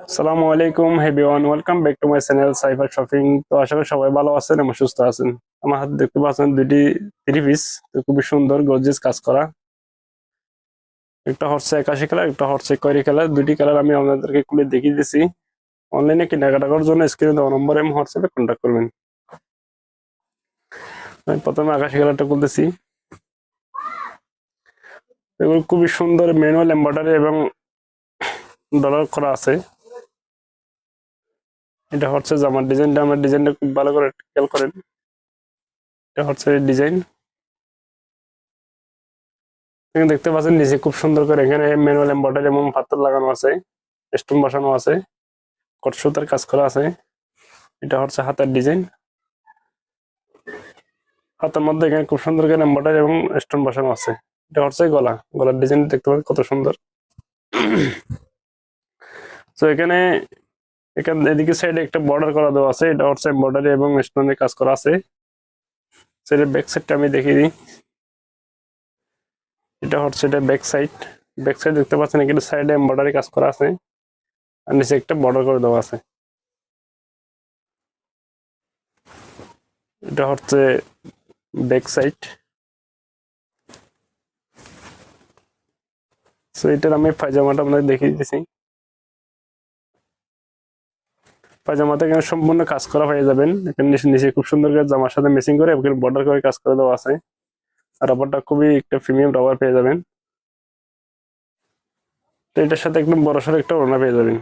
আসসালামু আলাইকুম everyone, welcome back to my channel cipher shopping. তো আশা করি সবাই ভালো আছেন এবং সুস্থ আছেন। আমার হাতে দেখতে পাচ্ছেন দুটি থ্রি পিস, খুবই সুন্দর গর্জিয়াস কাজ করা। একটা হচ্ছে আকাশি কালার, একটা হচ্ছে খয়েরি কালার। দুটি কালার আমি আপনাদেরকে খুলে দেখিয়ে দিচ্ছি। অনলাইনে কেনাকাটা করার জন্য স্ক্রিনে দেওয়া নম্বরে এবং হোয়াটসঅ্যাপে কন্ট্যাক্ট করবেন। আমি প্রথমে আকাশি কালারটা খুলতেছি। এগুলো খুবই সুন্দর ম্যানুয়াল এমব্রয়ডারি এবং ডলার করা আছে। এটা হচ্ছে জামার ডিজাইনটা, আমার ডিজাইনটা খুব ভালো করে খেয়াল করেন। এটা হচ্ছে ডিজাইন, এখানে দেখতে পাচ্ছেন নিচে খুব সুন্দর করে এখানে ম্যানুয়াল এমব্রয়ডারি এবং পাথর লাগানো আছে, স্টোন বসানো আছে, কট সুতার কাজ করা আছে। এটা হচ্ছে হাতের ডিজাইন, হাতের মধ্যে এখানে খুব সুন্দর করে এমব্রয়ডারি এবং স্টোন বসানো আছে। এটা হচ্ছে গলার ডিজাইন দেখতে পাচ্ছেন কত সুন্দর। তো এখানে এদিকে সাইডে একটা বর্ডার করা দেওয়া আছে, এটা হচ্ছে এমব্রয়ডারি এবং স্টোনের কাজ করা আছে। সেটা ব্যাক সাইডটা আমি দেখিয়ে দিই। এটা হচ্ছে এটা ব্যাক সাইড। ব্যাক সাইড দেখতে পাচ্ছেন এখানে সাইডে এমব্রয়ডারি কাজ করা আছে আর নিচে একটা বর্ডার করে দেওয়া আছে। এটা হচ্ছে ব্যাক সাইড। সো এটার আমি পায়জামাটা আপনাদের দেখিয়ে দিতেছি। পায়জামাতে এখানে সম্পূর্ণ কাজ করা হয়ে যাবেন। এখানে নিচে খুব সুন্দর করে জামার সাথে ম্যাচিং করে এখানে বর্ডার করে কাজ করে দেওয়া আছে। আর রাবারটা খুবই একটা প্রিমিয়াম রাবার পেয়ে যাবেন। তো এটার সাথে একদম বড়সড় একটা ওড়না পেয়ে যাবেন।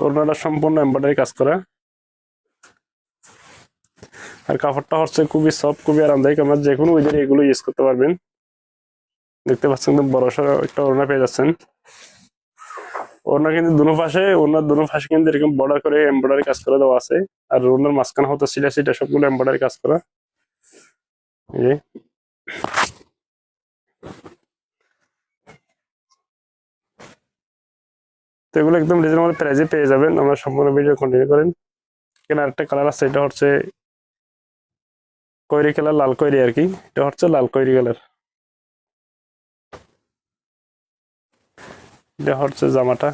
ওড়নাটা সম্পূর্ণ এমব্রয়ডারি কাজ করা। আর কাপড়টা হচ্ছে খুবই সফট, খুবই আরামদায়ক। আমরা যে কোনো ওয়েদারে এগুলো ইউজ করতে পারবেন। দেখতে পাচ্ছেন একদম বড়সড় একটা ওড়না পেয়ে যাচ্ছেন। ওড়না কিন্তু ওড়নার দুনো পাশে কিন্তু এরকম বর্ডার করে এমব্রয়ডারি কাজ করে দেওয়া আছে। আর ওড়নার মাঝখানে হতো সিটা সিটা সবগুলো এমব্রয়ডারি কাজ করা। এই যে তো এগুলো একদম রিজনেবল প্রাইসে পেয়ে যাবেন। আমরা সম্পূর্ণ ভিডিও কন্টিনিউ করেন। এখানে আরেকটা কালার আছে, এটা হচ্ছে খয়েরি কালার, লাল খয়েরি আর কি। এটা হচ্ছে লাল খয়েরি কালার। এটা হচ্ছে জামাটা,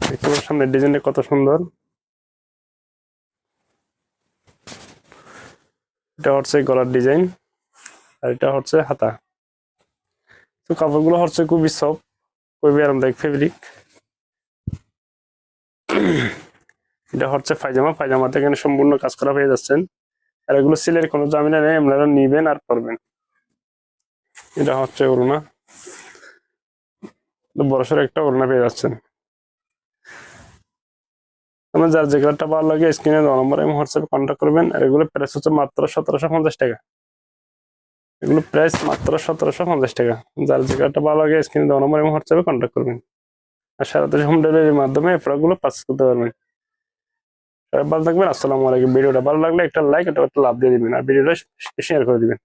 দেখতে পাচ্ছেন সামনের ডিজাইনটা কত সুন্দর। এটা হচ্ছে গলার ডিজাইন আর এটা হচ্ছে হাতা। তো কাপড়গুলো হচ্ছে খুবই সফট, খুবই আরামদায়ক ফেব্রিক। এটা হচ্ছে পায়জামাতে এখানে সম্পূর্ণ কাজ করা পেয়ে যাচ্ছেন। আর এগুলো সিলের কোনো ঝামেলা নেই, আপনারা নিবেন আর পরবেন। এটা হচ্ছে ওড়না, বড়সড় একটা ওড়না পেয়ে যাচ্ছেন। আপনার যার যে কালারটা ভালো লাগে স্ক্রিনে দেওয়া নম্বর এবং হোয়াটসঅ্যাপে কন্ট্যাক্ট করবেন। আর এগুলো প্রাইস হচ্ছে মাত্র 1750 টাকা। এগুলো প্রাইস মাত্র 1750 টাকা। যার যে কালারটা ভালো লাগে স্ক্রিনে দেওয়া নম্বর এবং হোয়াটসঅ্যাপে কন্ট্যাক্ট করবেন। আর সারা দেশে হোম ডেলিভারির মাধ্যমে এই প্রোডাক্টগুলো পারচেজ করতে পারবেন। সবাই ভালো থাকবেন। আসসালামু আলাইকুম। ভিডিওটা ভালো লাগলে একটা লাইক, একটা লাভ দিয়ে দিবেন আর ভিডিওটা শেয়ার করে দিবেন।